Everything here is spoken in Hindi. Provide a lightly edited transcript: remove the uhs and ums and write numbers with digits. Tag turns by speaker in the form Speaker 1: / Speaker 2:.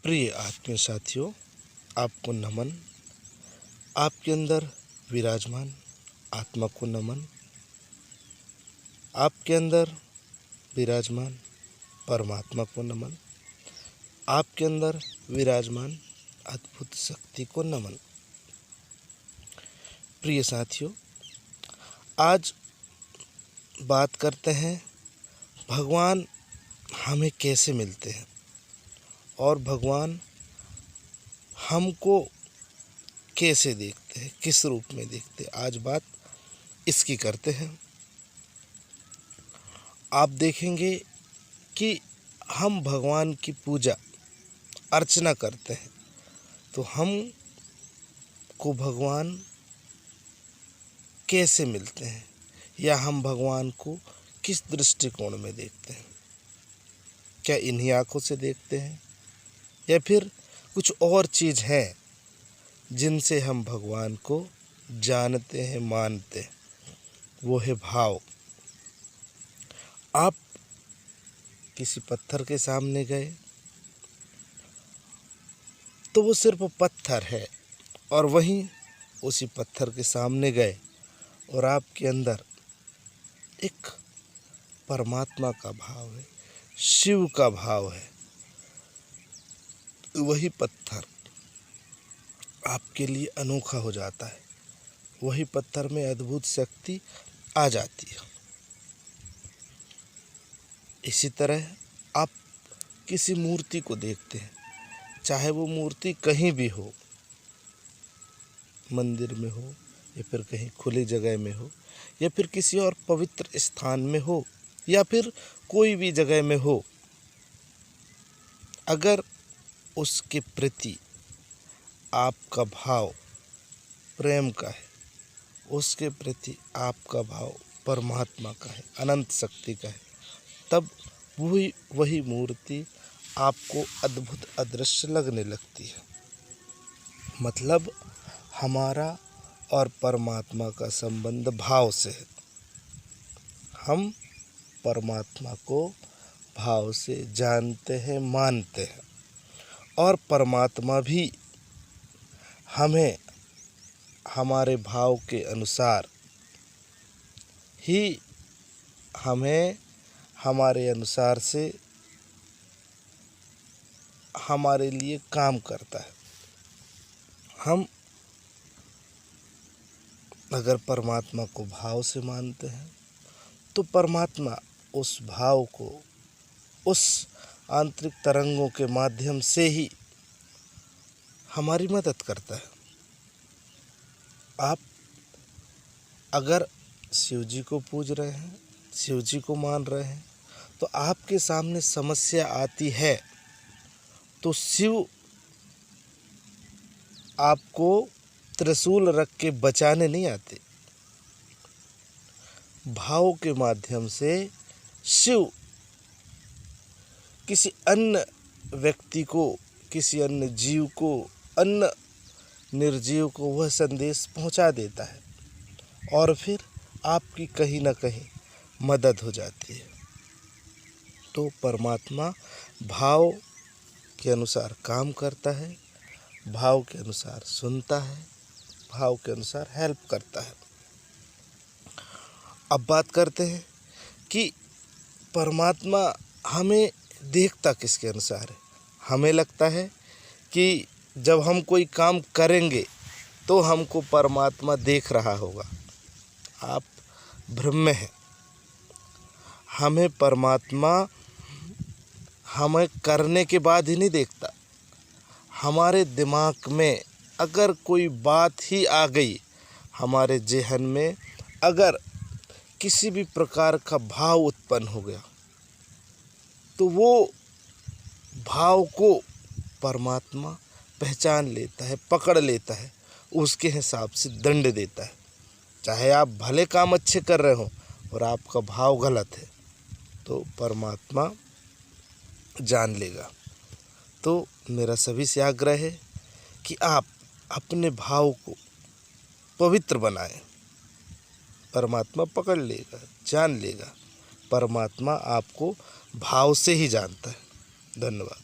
Speaker 1: प्रिय आत्मीय साथियों, आपको नमन। आपके अंदर विराजमान आत्मा को नमन। आपके अंदर विराजमान परमात्मा को नमन। आपके अंदर विराजमान अद्भुत शक्ति को नमन। प्रिय साथियों, आज बात करते हैं भगवान हमें कैसे मिलते हैं और भगवान हमको कैसे देखते हैं, किस रूप में देखते हैं। आज बात इसकी करते हैं। आप देखेंगे कि हम भगवान की पूजा अर्चना करते हैं तो हम को भगवान कैसे मिलते हैं या हम भगवान को किस दृष्टिकोण में देखते हैं। क्या इन्हीं आँखों से देखते हैं या फिर कुछ और चीज़ है जिनसे हम भगवान को जानते हैं, मानते हैं। वो है भाव। आप किसी पत्थर के सामने गए तो वो सिर्फ पत्थर है, और वहीं उसी पत्थर के सामने गए और आपके अंदर एक परमात्मा का भाव है, शिव का भाव है। वही पत्थर आपके लिए अनोखा हो जाता है। वही पत्थर में अद्भुत शक्ति आ जाती है। इसी तरह आप किसी मूर्ति को देखते हैं, चाहे वो मूर्ति कहीं भी हो, मंदिर में हो या फिर कहीं खुली जगह में हो या फिर किसी और पवित्र स्थान में हो या फिर कोई भी जगह में हो, अगर उसके प्रति आपका भाव प्रेम का है, उसके प्रति आपका भाव परमात्मा का है, अनंत शक्ति का है, तब वही मूर्ति आपको अद्भुत अदृश्य लगने लगती है। मतलब हमारा और परमात्मा का संबंध भाव से है। हम परमात्मा को भाव से जानते हैं, मानते हैं, और परमात्मा भी हमें हमारे भाव के अनुसार ही हमें हमारे अनुसार से हमारे लिए काम करता है। हम अगर परमात्मा को भाव से मानते हैं तो परमात्मा उस भाव को उस आंतरिक तरंगों के माध्यम से ही हमारी मदद करता है। आप अगर शिव जी को पूज रहे हैं, शिव जी को मान रहे हैं, तो आपके सामने समस्या आती है तो शिव आपको त्रिशूल रख के बचाने नहीं आते। भाव के माध्यम से शिव किसी अन्य व्यक्ति को, किसी अन्य जीव को, अन्य निर्जीव को वह संदेश पहुंचा देता है और फिर आपकी कहीं ना कहीं मदद हो जाती है। तो परमात्मा भाव के अनुसार काम करता है, भाव के अनुसार सुनता है, भाव के अनुसार हेल्प करता है। अब बात करते हैं कि परमात्मा हमें देखता किसके अनुसार है। हमें लगता है कि जब हम कोई काम करेंगे तो हमको परमात्मा देख रहा होगा। आप भ्रम में हैं। हमें परमात्मा हमें करने के बाद ही नहीं देखता। हमारे दिमाग में अगर कोई बात ही आ गई, हमारे ज़हन में अगर किसी भी प्रकार का भाव उत्पन्न हो गया, तो वो भाव को परमात्मा पहचान लेता है, पकड़ लेता है, उसके हिसाब से दंड देता है। चाहे आप भले काम अच्छे कर रहे हो और आपका भाव गलत है, तो परमात्मा जान लेगा। तो मेरा सभी से आग्रह है कि आप अपने भाव को पवित्र बनाएं। परमात्मा पकड़ लेगा, जान लेगा। परमात्मा आपको भाव से ही जानता है। धन्यवाद।